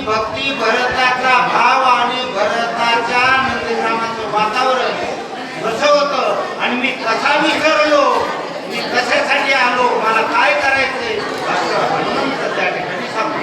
भक्ती, भरताचा भाव आणि भरताच्या नंदग्रामाचं वातावरण कसं होतं आणि मी कसा विसरलो, मी कशासाठी आलो, मला काय करायचंय असं हनुमंत त्या ठिकाणी सांगतो.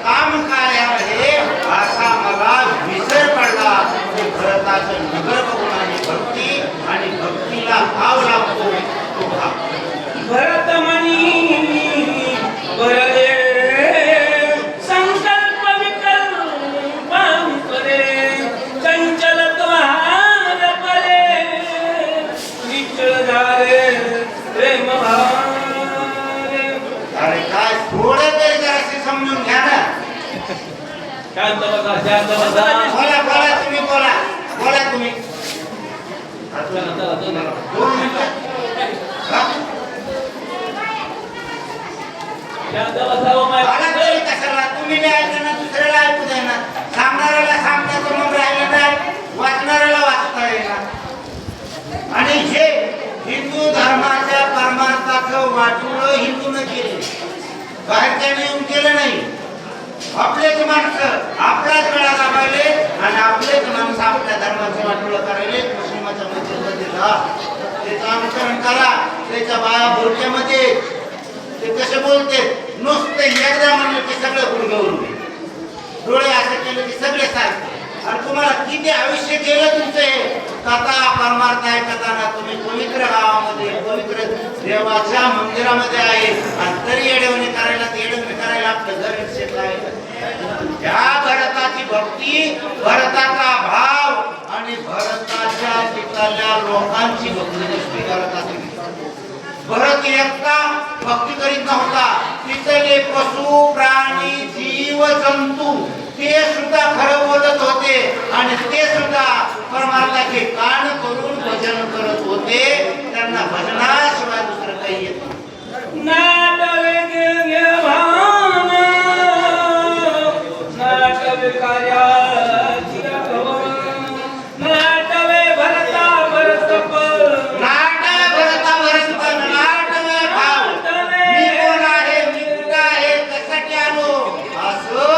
काम काय आहे असा मला विसर पडला. भरताचं नगर बघून आणि भक्ती आणि भक्तीला भाव लागतो तो भाव. भरत म्हणी भरले संकल्प विकल्प करे चंचल द्वार परे विचळ झाले प्रेम भारे. अरे काय थोडं तरी जराशी समजून घ्या ना. शांत बसा, शांत बसा. बोला बोला तुम्ही, बोला बोला तुम्ही. दोन मिनिटं. शांत बसा ओ माय. बोला तरी कशाला, तुम्ही बी ऐका ना, दुसऱ्याला ऐकू द्या ना. सांगणाऱ्याला सांगता तो मग राहिलं नाही, वाचणाऱ्याला वाचता येणार. आणि हे हिंदू धर्माच्या परमार्थाचं वाटोळं हिंदूनं केले, बाहेरच्याने येऊन केलं नाही. आपलेच माणसं आपल्याच वेळा दाबायले आणि आपलेच माणसं आपल्या धर्माचं वाटोळं करायले. मुस्लिमाच्या मस्जिदमध्ये जा, त्याचं अनुसरण करा. त्याच्या बाया बोलक्यामध्ये ते कसे बोलते, नुसते एकदा म्हणलं की सगळं गुडघे उडले, डोळे असं केलं की सगळे सारखे. आणि तुम्हाला किती आयुष्य गेलं तुमचं हे कथा परमार्थ ऐकता ना. तुम्ही पवित्र गावामध्ये पवित्र देवाच्या मंदिरामध्ये आहे आणि तरी येडवणी करायला आपलं घर क्षेत्र आहे. ह्या भरताची भक्ती, भरताचा भाव आणि भरताच्या तिथल्या लोकांची भक्ती नसते. भरत एकटा भक्ती करीत नव्हता, तिथले पशु प्राणी जीव जंतू ते सुद्धा खरं बोलत होते आणि ते सुद्धा परमार्थाचे कान करून भजन करत होते. त्यांना भजनाशिवाय दुसरं काही येत नाटवे गे भान नाटवे कार्याची भवन नाटवे भरता भरतप नाट भरता भरतपण नाटवे भाव. मी कोण आहे, मी कुठं आहे, कशासाठी आलो असं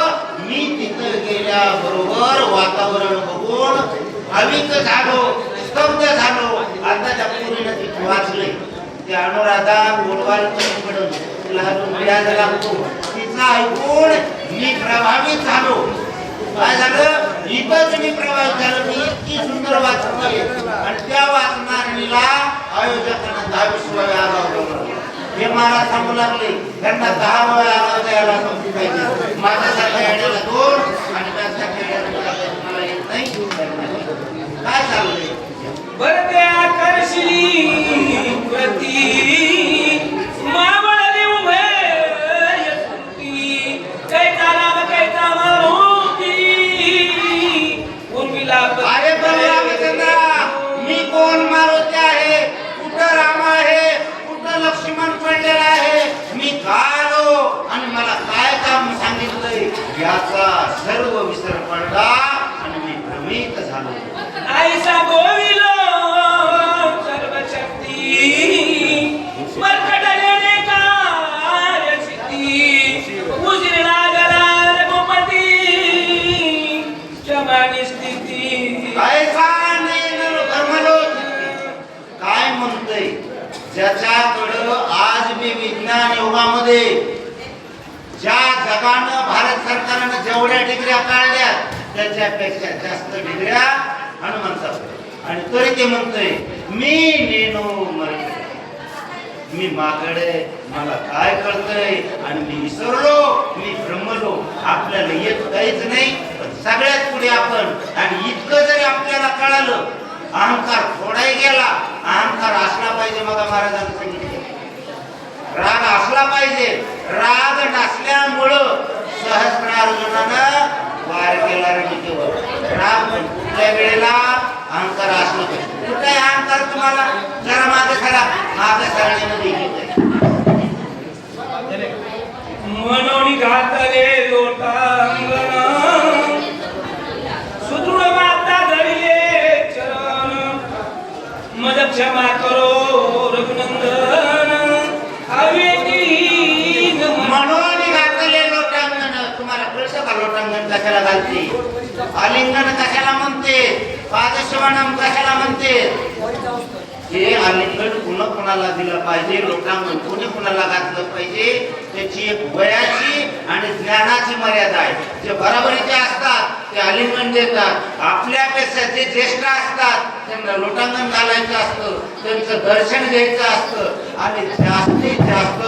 मी तिथं गेल्याबरोबर वातावरण बघून भाविक झालो, स्तब्ध झालो. आताच्या पूर्वीनं तिथे वाचले ते अनुराधा गोलवाल पडून तिला व्याज लागतो, तिचा ऐकून मी प्रभावित झालो. काय झालं, इथंच मी प्रभावित झालो. मी इतकी सुंदर वाचनारी आणि त्या वाचनारीला आयोजकांना 10-20 वेळा आला. हे मला सांगू लागले त्यांना 10 वेळा आला द्यायला नव्हती पाहिजे. माझ्यासारख्या येण्याला 2 आणि त्यासाठी मला येत नाही. काय चाललंय भरते आकर्षली प्रती मावळली उभे यस्ती कैता राम कैता मारुती उर्मिला. अरे रामचंद्रा, मी कोण मारुती आहे, कुठं राम आहे, कुठं लक्ष्मण पडलेला आहे, मी का आलो आणि मला काय काम सांगितलंय याचा सर्व विसर पडला आणि मी भ्रमित झालो. आईसा गोविलो सर्वशक्ती मरकटलेले कार्य सिद्धी युगामध्ये ज्या जगानं भारत सरकारनं जेवढ्या डिग्र्या काढल्या त्याच्यापेक्षा जास्त डिग्र्या हनुमंत आणि तरी ते म्हणतोय मी नेनो मरणे, मी माकडे, मला काय कळतंय आणि मी विसरलो, मी भ्रमलो. आपल्याला येत काहीच नाही, पण सगळ्यात पुढे आपण. आणि इतकं जरी आपल्याला कळालं, अहंकार थोडाही गेला. अहंकार असला पाहिजे. मग महाराजांनी सांगितलं राग असला पाहिजे. राग नसल्यामुळं सहस्त्रार्जुनानं वार केला रणनीतीवर. राग कुठल्या वेळेला अहंकार असला पाहिजे. कुठलाही अहंकार तुम्हाला जरा मागे सरा, मागे सरण्यामध्ये येत म्हणून घातले लोटांगण सुदृढ माता धरिले चरण मज क्षमा करो रघुनंदन अवेदी म्हणून घातले लोटांगण. तुम्हाला कळतं का लोटांगण कशाला घालते, आलिंगन कशाला म्हणते, पादश्रवणम कशाला म्हणते. हे आलिंगन कुणाला दिलं पाहिजे, लोटांगण कुणाला घातलं पाहिजे, त्याची एक वयाची आणि ज्ञानाची मर्यादा आहे. जे बराबरीचे असतात ते आलिंगन देतात. आपल्यापेक्षा जे ज्येष्ठ असतात त्यांना लोटांगण घालायचं असतं, त्यांचं दर्शन घ्यायचं असतं आणि जास्तीत जास्त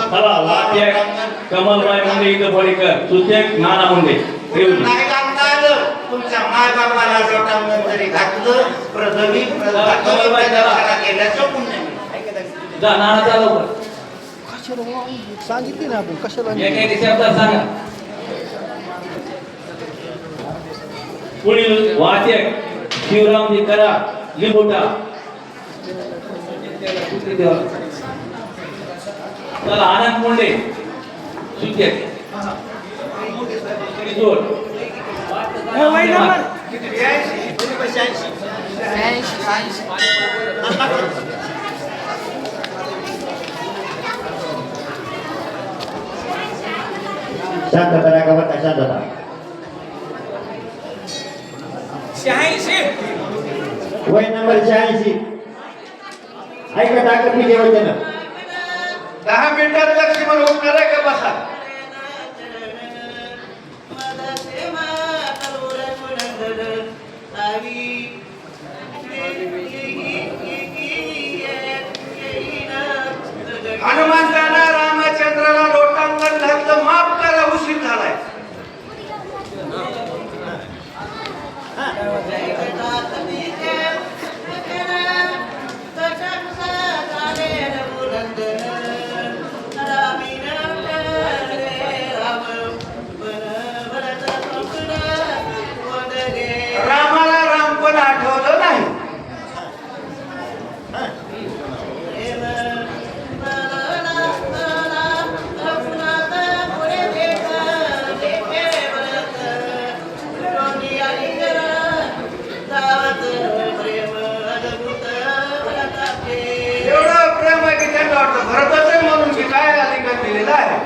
कमलबाई मुंडे इथं बळीकर सुचक नाना मुंडे नाही घालता आलं, तुमच्या माय बापाला लोटांगण जरी घातलं प्रथमी केल्याचं पुण्य मिळतं. जा नाना चालू कर. सांगितली ना आपण कशाला एक शब्दात सांगा. पुढील वाचक शिवरामजी करा लिंबोटा. चला आनंद मुंडे सुचक जोड. शांतता रागावता शांतता. 86 वय नंबर 86. ऐका टाकत मी जेवायचं ना. 10 मिनिटात लक्ष्मण होणार आहे का बसा. हनुमंतांना रामचंद्राला लोटांगण घातलं, माफ करा उशीर झालाय. रामाला रामपण आठवलं नाही. एवढं प्रेम आहे की त्यांना वाटतं भरतच आहे म्हणून की काय आलिंगन दिलेलं आहे.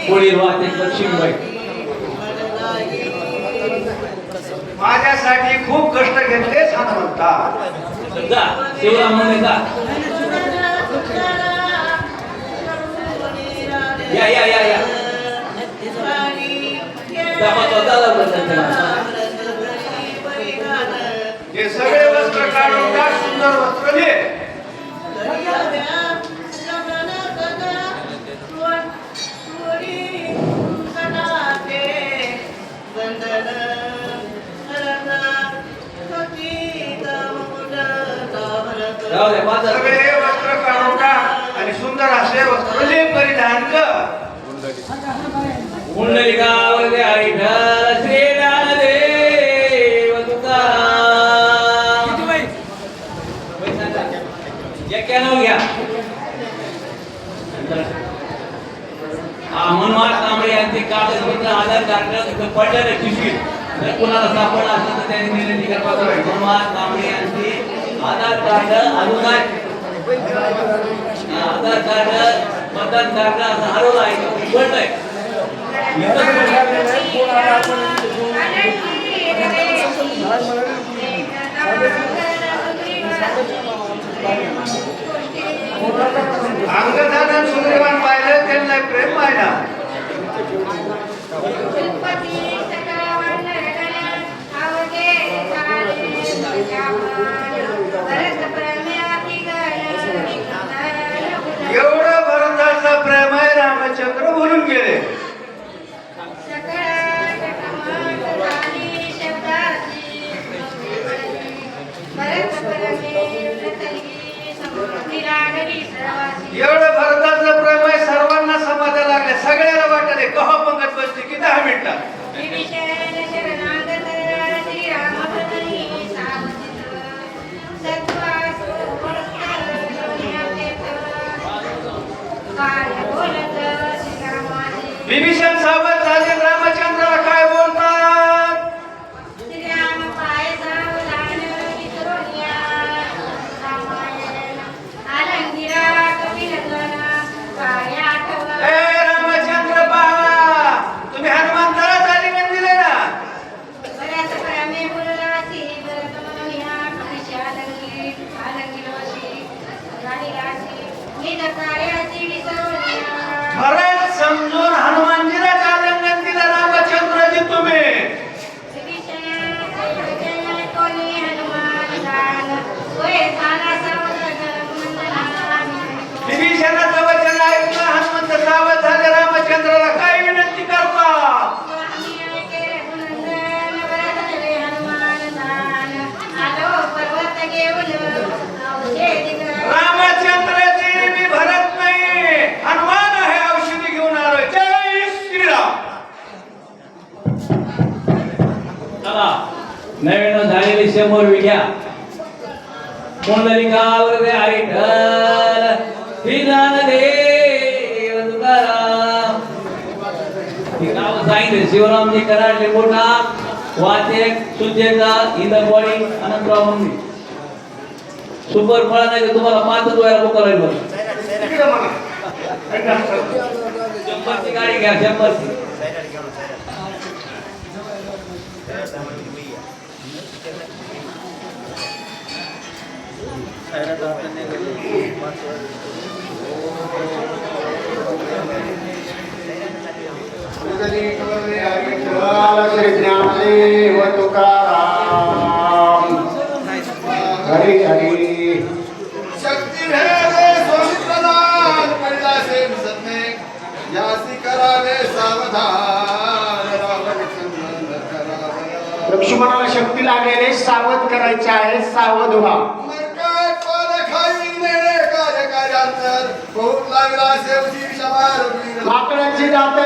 पुढील वाचक लक्ष्मीबाई. माझ्यासाठी खूप कष्ट घेतले हनुमंता. जा शिवराम मुंडे जा. या हे सगळे वस्त्र काढून टाक, सुंदर वस्त्र घे. सगळे वस्त्र काढून टाक आणि सुंदर असे वस्त्र घे परिधान कर. पुंडलिकावरती विठ्ठल श्री ज्ञानदेव तुकाराम. एक्क्याण्णव घ्या. मनोहर कांबळे यांचे कागदपत्र आधार कार्ड पडलेले पिशवीत जर कोणाला सापडला असेल तर त्यांनी विनंती करावी. मनोहर कांबळे यांचे आधार कार्ड अनुदान आधार कार्ड मतदान कार्ड असं हरवलं आहे का पडलंय अंगदान सुग्रीवान पाहिलं त्यांना प्रेम पाहिला एवढं भरताचं प्रेम आहे रामचंद्र बोलून गेले एवढं भरताचं प्रेम आहे सर्वांना समाजा लागले सगळ्याला वाटले कहा पंगत बसते की 10 मिनिटात विभीषण सावध झाले रामचंद्राला काय बोलतात ए रामचंद्र बाबा तुम्ही हनुमंतालाच आलिंगन दिले ना खरंच समजून हनुमानजीलाच आलिंगन दिलं रामचंद्रजी तुम्ही विभीषणाचं वचन ऐकलं हनुमंत सावध झाले रामचंद्राला काय विनंती करतात रामचंद्रजी मी भरत नाही हनुमान आहे औषधी घेऊन आलोय जय श्रीराम चला नवीन झालेली 100 विघ्या पुंडलिकावर रे विठ्ठल श्री ज्ञानदेव तुकाराम हे नाव सांगितले शिवरामजी कराडले मोठा वाचक सुचेता इंदरवाडी अनंतराव मंदिर सुपर फळा नाही तुम्हाला 5 वेळा बुक करायला बघा 100 ची गाडी घ्या 100 ची श्री ज्ञानदेव तुकाराम हरी हरी शक्ती भेदे स्वामिप्रदान कैलासे सत्ने यासी करावे सावधान रामचंद्र करावे लक्ष्मणाला शक्ती लागलेले सावध करायचे आहे सावध व्हा मरकाट पार खाई नेणे कार्य कार्यांतर बहुत लागला सेवची समार माकडांची दात